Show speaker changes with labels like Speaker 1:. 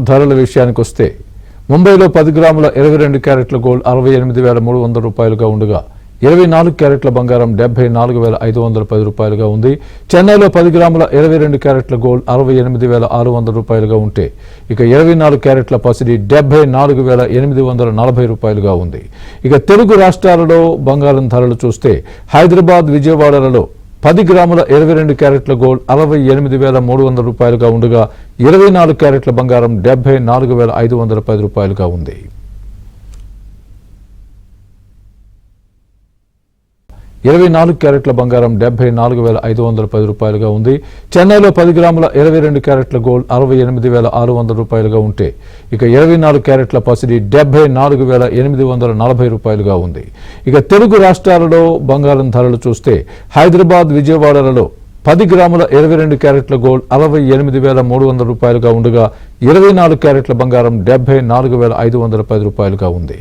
Speaker 1: ధరల విషయానికి వస్తే ముంబైలో 10 గ్రాముల 22 క్యారెట్ల గోల్డ్ 68,300 రూపాయలుగా ఉండగా 24 క్యారెట్ల బంగారం 74,510 రూపాయలుగా ఉంది. చెన్నైలో 10 గ్రాముల 22 క్యారెట్ల గోల్డ్ 68,600 రూపాయలుగా ఉంటే ఇక 24 క్యారెట్ల పసిడి 74,840 రూపాయలుగా ఉంది. ఇక తెలుగు రాష్ట్రాలలో బంగారం ధరలు చూస్తే హైదరాబాద్, విజయవాడలలో 10 గ్రాముల 22 క్యారెట్ల గోల్డ్ 68,300 రూపాయలుగా ఉండగా 24 క్యారెట్ల బంగారం 74,510 రూపాయలుగా ఉంది. 24 క్యారెట్ల బంగారం 74,510 రూపాయలుగా ఉంది. చెన్నైలో 10 గ్రాముల 22 క్యారెట్ల గోల్డ్ 68,600 రూపాయలుగా ఉంటే ఇక 24 క్యారెట్ల పసిడి 74,840 రూపాయలుగా ఉంది. ఇక తెలుగు రాష్ట్రాలలో బంగారం ధరలు చూస్తే హైదరాబాద్, విజయవాడలలో 10 గ్రాముల 22 క్యారెట్ల గోల్డ్ 68,300 రూపాయలుగా ఉండగా 24 క్యారెట్ల బంగారం 74,510 రూపాయలుగా ఉంది.